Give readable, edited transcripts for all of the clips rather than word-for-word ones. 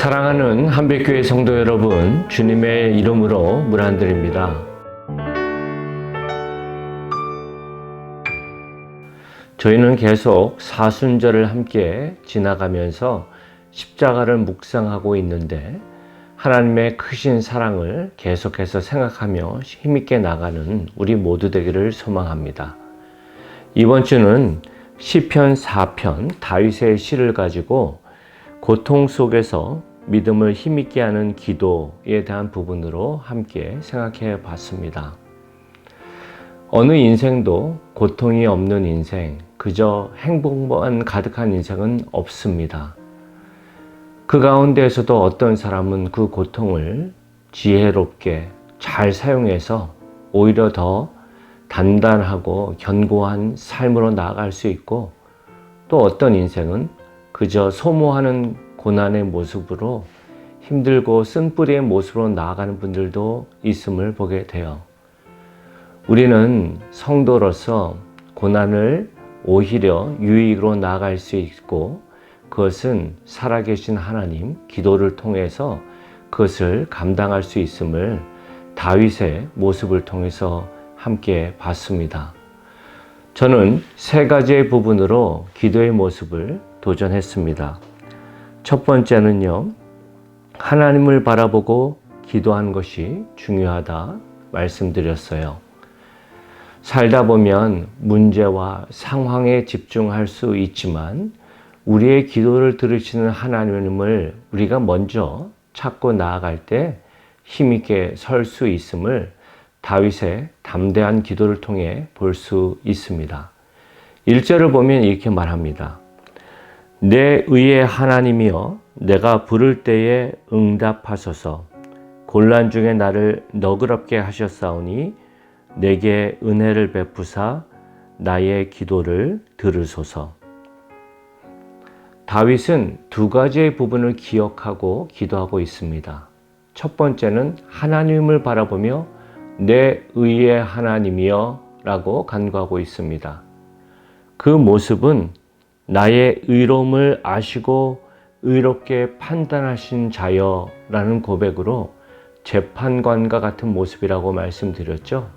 사랑하는 한백교회 성도 여러분, 주님의 이름으로 문안드립니다. 저희는 계속 사순절을 함께 지나가면서 십자가를 묵상하고 있는데 하나님의 크신 사랑을 계속해서 생각하며 힘있게 나가는 우리 모두 되기를 소망합니다. 이번 주는 시편 4편 다윗의 시를 가지고 고통 속에서 믿음을 힘있게 하는 기도에 대한 부분으로 함께 생각해 봤습니다. 어느 인생도 고통이 없는 인생, 그저 행복만 가득한 인생은 없습니다. 그 가운데에서도 어떤 사람은 그 고통을 지혜롭게 잘 사용해서 오히려 더 단단하고 견고한 삶으로 나아갈 수 있고, 또 어떤 인생은 그저 소모하는 고난의 모습으로 힘들고 쓴뿌리의 모습으로 나아가는 분들도 있음을 보게 돼요. 우리는 성도로서 고난을 오히려 유익으로 나아갈 수 있고, 그것은 살아계신 하나님, 기도를 통해서 그것을 감당할 수 있음을 다윗의 모습을 통해서 함께 봤습니다. 저는 세 가지의 부분으로 기도의 모습을 도전했습니다. 첫 번째는요, 하나님을 바라보고 기도하는 것이 중요하다 말씀드렸어요. 살다 보면 문제와 상황에 집중할 수 있지만 우리의 기도를 들으시는 하나님을 우리가 먼저 찾고 나아갈 때 힘있게 설 수 있음을 다윗의 담대한 기도를 통해 볼 수 있습니다. 1절을 보면 이렇게 말합니다. 내 의의 하나님이여, 내가 부를 때에 응답하소서. 곤란 중에 나를 너그럽게 하셨사오니 내게 은혜를 베푸사 나의 기도를 들으소서. 다윗은 두 가지의 부분을 기억하고 기도하고 있습니다. 첫 번째는 하나님을 바라보며 내 의의 하나님이여 라고 간구하고 있습니다. 그 모습은 나의 의로움을 아시고 의롭게 판단하신 자여 라는 고백으로 재판관과 같은 모습이라고 말씀드렸죠.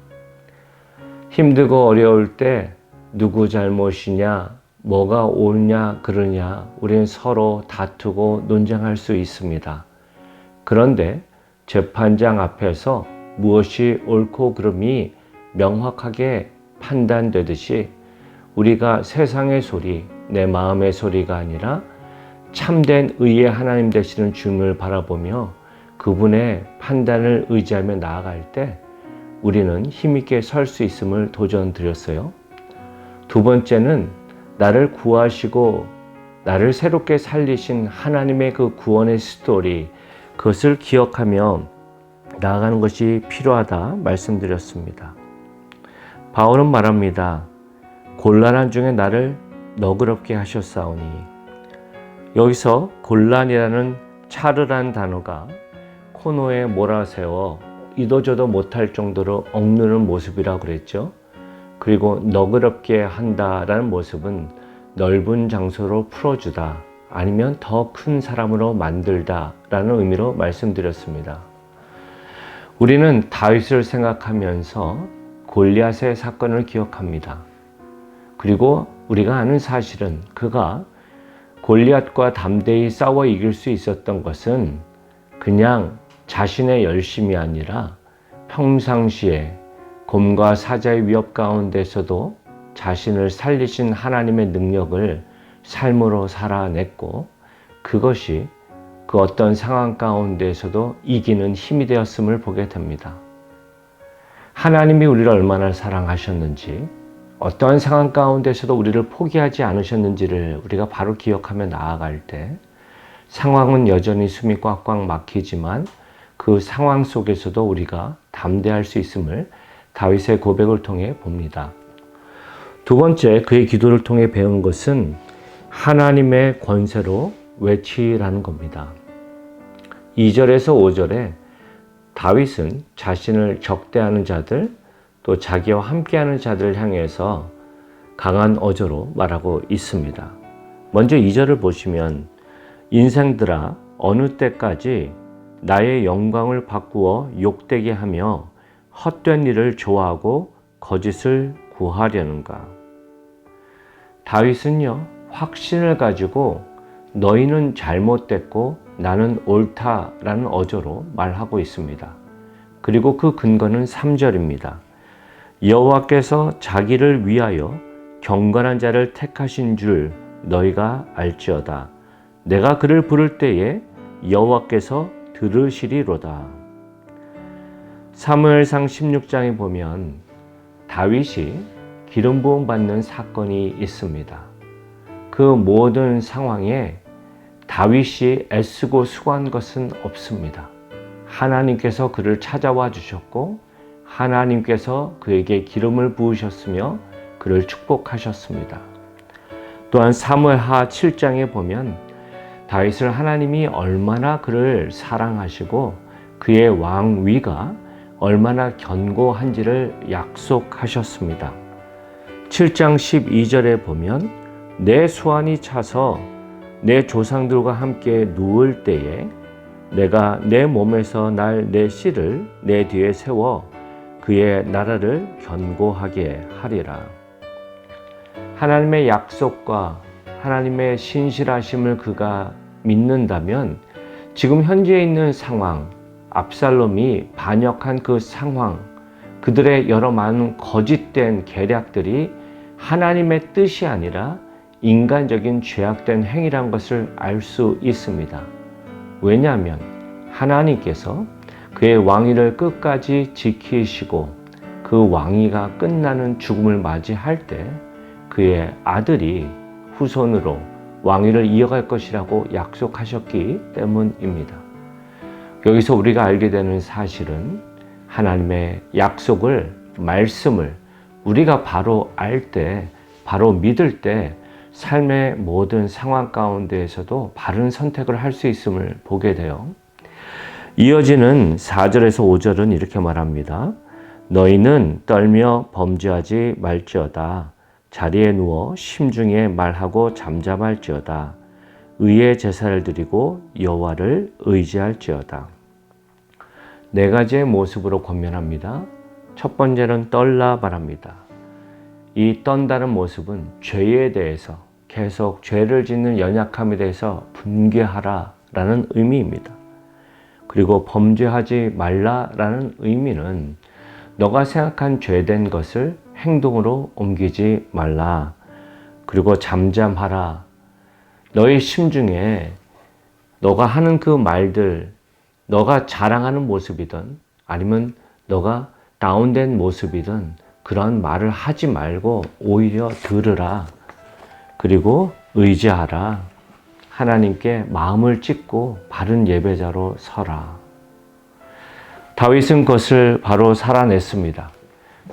힘들고 어려울 때 누구 잘못이냐, 뭐가 옳냐 그러냐 우리는 서로 다투고 논쟁할 수 있습니다. 그런데 재판장 앞에서 무엇이 옳고 그름이 명확하게 판단되듯이 우리가 세상의 소리, 내 마음의 소리가 아니라 참된 의의 하나님 되시는 주님을 바라보며 그분의 판단을 의지하며 나아갈 때 우리는 힘있게 설 수 있음을 도전드렸어요. 두 번째는 나를 구하시고 나를 새롭게 살리신 하나님의 그 구원의 스토리, 그것을 기억하며 나아가는 것이 필요하다 말씀드렸습니다. 바울은 말합니다. 곤란한 중에 나를 너그럽게 하셨사오니. 여기서 곤란이라는 차르라는 단어가 코너에 몰아세워 이도저도 못할 정도로 억누르는 모습이라고 그랬죠. 그리고 너그럽게 한다라는 모습은 넓은 장소로 풀어주다, 아니면 더 큰 사람으로 만들다라는 의미로 말씀드렸습니다. 우리는 다윗을 생각하면서 골리앗의 사건을 기억합니다. 그리고 우리가 아는 사실은 그가 골리앗과 담대히 싸워 이길 수 있었던 것은 그냥 자신의 열심이 아니라 평상시에 곰과 사자의 위협 가운데서도 자신을 살리신 하나님의 능력을 삶으로 살아냈고, 그것이 그 어떤 상황 가운데서도 이기는 힘이 되었음을 보게 됩니다. 하나님이 우리를 얼마나 사랑하셨는지, 어떠한 상황 가운데서도 우리를 포기하지 않으셨는지를 우리가 바로 기억하며 나아갈 때 상황은 여전히 숨이 꽉꽉 막히지만 그 상황 속에서도 우리가 담대할 수 있음을 다윗의 고백을 통해 봅니다. 두 번째, 그의 기도를 통해 배운 것은 하나님의 권세로 외치라는 겁니다. 2절에서 5절에 다윗은 자신을 적대하는 자들, 또 자기와 함께하는 자들을 향해서 강한 어조로 말하고 있습니다. 먼저 2절을 보시면 인생들아 어느 때까지 나의 영광을 바꾸어 욕되게 하며 헛된 일을 좋아하고 거짓을 구하려는가? 다윗은요, 확신을 가지고 너희는 잘못됐고 나는 옳다라는 어조로 말하고 있습니다. 그리고 그 근거는 3절입니다. 여호와께서 자기를 위하여 경건한 자를 택하신 줄 너희가 알지어다. 내가 그를 부를 때에 여호와께서 들으시리로다. 사무엘상 16장에 보면 다윗이 기름 부음 받는 사건이 있습니다. 그 모든 상황에 다윗이 애쓰고 수고한 것은 없습니다. 하나님께서 그를 찾아와 주셨고 하나님께서 그에게 기름을 부으셨으며 그를 축복하셨습니다. 또한 사무엘하 7장에 보면 다윗을 하나님이 얼마나 그를 사랑하시고 그의 왕위가 얼마나 견고한지를 약속하셨습니다. 7장 12절에 보면 내 수완이 차서 내 조상들과 함께 누울 때에 내가 내 몸에서 날 내 씨를 내 뒤에 세워 그의 나라를 견고하게 하리라. 하나님의 약속과 하나님의 신실하심을 그가 믿는다면 지금 현재 있는 상황, 압살롬이 반역한 그 상황, 그들의 여러 많은 거짓된 계략들이 하나님의 뜻이 아니라 인간적인 죄악된 행위란 것을 알 수 있습니다. 왜냐하면 하나님께서 그의 왕위를 끝까지 지키시고 그 왕위가 끝나는 죽음을 맞이할 때 그의 아들이 후손으로 왕위를 이어갈 것이라고 약속하셨기 때문입니다. 여기서 우리가 알게 되는 사실은 하나님의 약속을, 말씀을 우리가 바로 알 때, 바로 믿을 때 삶의 모든 상황 가운데에서도 바른 선택을 할 수 있음을 보게 돼요. 이어지는 4절에서 5절은 이렇게 말합니다. 너희는 떨며 범죄하지 말지어다. 자리에 누워 심중에 말하고 잠잠할지어다. 의의 제사를 드리고 여호와를 의지할지어다. 네 가지의 모습으로 권면합니다. 첫 번째는 떨라 말합니다. 이 떤다는 모습은 죄에 대해서 계속 죄를 짓는 연약함에 대해서 분개하라라는 의미입니다. 그리고 범죄하지 말라라는 의미는 너가 생각한 죄된 것을 행동으로 옮기지 말라. 그리고 잠잠하라. 너의 심중에 너가 하는 그 말들, 너가 자랑하는 모습이든 아니면 너가 다운된 모습이든 그런 말을 하지 말고 오히려 들으라. 그리고 의지하라. 하나님께 마음을 찢고 바른 예배자로 서라. 다윗은 그것을 바로 살아냈습니다.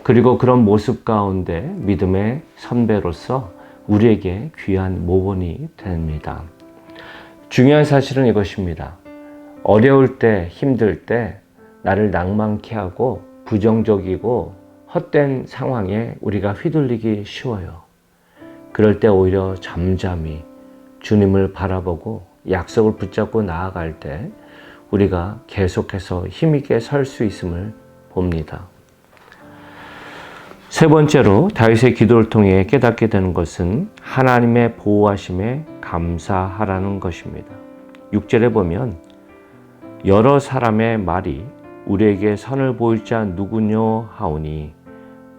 그리고 그런 모습 가운데 믿음의 선배로서 우리에게 귀한 모본이 됩니다. 중요한 사실은 이것입니다. 어려울 때, 힘들 때 나를 낭만케 하고 부정적이고 헛된 상황에 우리가 휘둘리기 쉬워요. 그럴 때 오히려 잠잠히 주님을 바라보고 약속을 붙잡고 나아갈 때 우리가 계속해서 힘있게 설 수 있음을 봅니다. 세 번째로 다윗의 기도를 통해 깨닫게 되는 것은 하나님의 보호하심에 감사하라는 것입니다. 6절에 보면 여러 사람의 말이 우리에게 선을 보일 자 누구뇨 하오니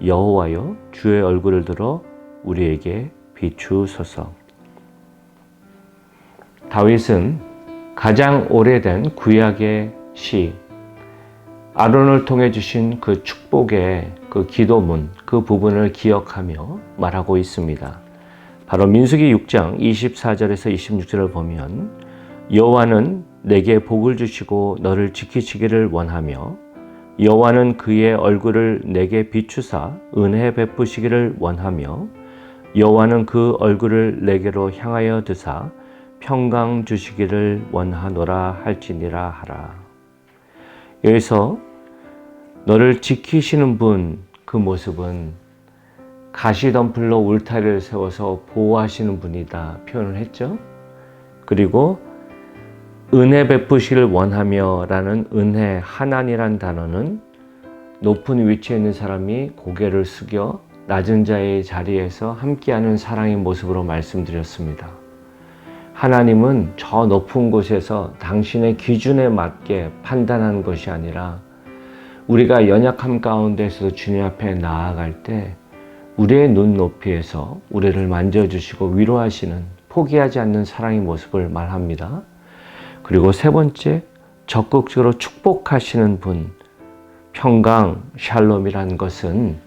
여호와여 주의 얼굴을 들어 우리에게 비추소서. 다윗은 가장 오래된 구약의 시 아론을 통해 주신 그 축복의 그 기도문 그 부분을 기억하며 말하고 있습니다. 바로 민수기 6장 24절에서 26절을 보면 여호와는 내게 복을 주시고 너를 지키시기를 원하며 여호와는 그의 얼굴을 내게 비추사 은혜 베푸시기를 원하며 여호와는 그 얼굴을 내게로 향하여 드사 평강 주시기를 원하노라 할지니라 하라. 여기서 너를 지키시는 분 그 모습은 가시덤불로 울타리를 세워서 보호하시는 분이다 표현을 했죠. 그리고 은혜 베푸시를 원하며 라는 은혜 하나니란 단어는 높은 위치에 있는 사람이 고개를 숙여 낮은 자의 자리에서 함께하는 사랑의 모습으로 말씀드렸습니다. 하나님은 저 높은 곳에서 당신의 기준에 맞게 판단하는 것이 아니라 우리가 연약함 가운데서 주님 앞에 나아갈 때 우리의 눈높이에서 우리를 만져주시고 위로하시는 포기하지 않는 사랑의 모습을 말합니다. 그리고 세 번째, 적극적으로 축복하시는 분, 평강, 샬롬이라는 것은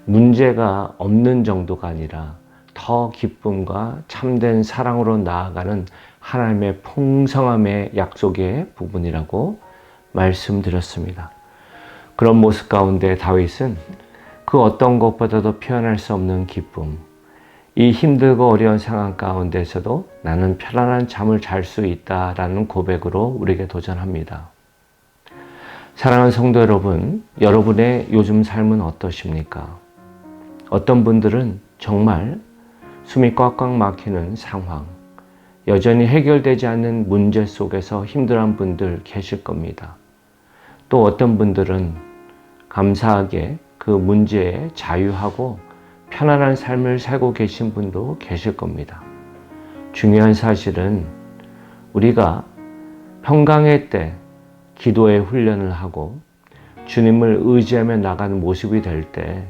문제가 없는 정도가 아니라 더 기쁨과 참된 사랑으로 나아가는 하나님의 풍성함의 약속의 부분이라고 말씀드렸습니다. 그런 모습 가운데 다윗은 그 어떤 것보다도 표현할 수 없는 기쁨, 이 힘들고 어려운 상황 가운데서도 나는 편안한 잠을 잘 수 있다라는 고백으로 우리에게 도전합니다. 사랑하는 성도 여러분, 여러분의 요즘 삶은 어떠십니까? 어떤 분들은 정말 숨이 꽉꽉 막히는 상황, 여전히 해결되지 않는 문제 속에서 힘들어한 분들 계실 겁니다. 또 어떤 분들은 감사하게 그 문제에 자유하고 편안한 삶을 살고 계신 분도 계실 겁니다. 중요한 사실은 우리가 평강의 때 기도의 훈련을 하고 주님을 의지하며 나가는 모습이 될 때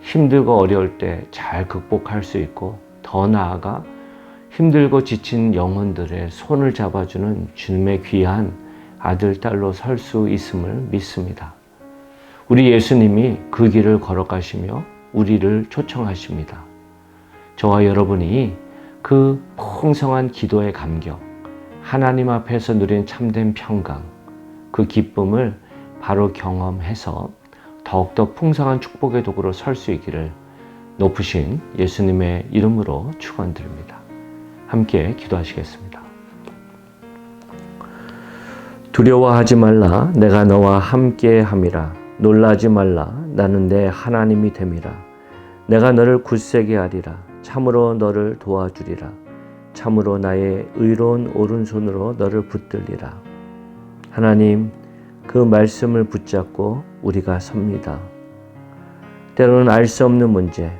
힘들고 어려울 때 잘 극복할 수 있고 더 나아가 힘들고 지친 영혼들의 손을 잡아주는 주님의 귀한 아들, 딸로 설 수 있음을 믿습니다. 우리 예수님이 그 길을 걸어가시며 우리를 초청하십니다. 저와 여러분이 그 풍성한 기도의 감격, 하나님 앞에서 누린 참된 평강, 그 기쁨을 바로 경험해서 더욱더 풍성한 축복의 도구로 설 수 있기를 높으신 예수님의 이름으로 축원드립니다. 함께 기도하시겠습니다. 두려워하지 말라, 내가 너와 함께 함이라. 놀라지 말라, 나는 내 하나님이 됨이라. 내가 너를 굳세게 하리라. 참으로 너를 도와주리라. 참으로 나의 의로운 오른손으로 너를 붙들리라. 하나님, 그 말씀을 붙잡고 우리가 섭니다. 때로는 알 수 없는 문제,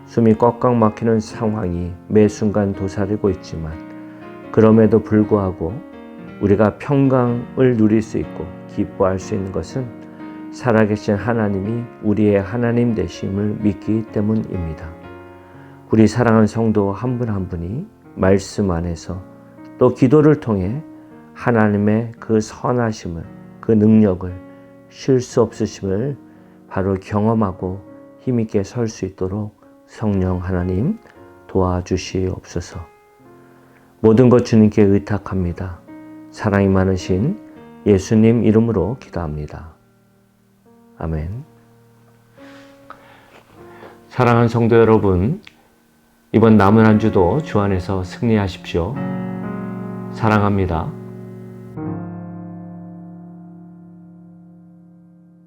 숨이 꽉꽉 막히는 상황이 매 순간 도사리고 있지만 그럼에도 불구하고 우리가 평강을 누릴 수 있고 기뻐할 수 있는 것은 살아계신 하나님이 우리의 하나님 되심을 믿기 때문입니다. 우리 사랑하는 성도 한 분 한 분이 말씀 안에서 또 기도를 통해 하나님의 그 선하심을, 그 능력을, 쉴 수 없으심을 바로 경험하고 힘있게 설 수 있도록 성령 하나님 도와주시옵소서. 모든 것 주님께 의탁합니다. 사랑이 많으신 예수님 이름으로 기도합니다. 아멘. 사랑하는 성도 여러분, 이번 남은 한 주도 주 안에서 승리하십시오. 사랑합니다.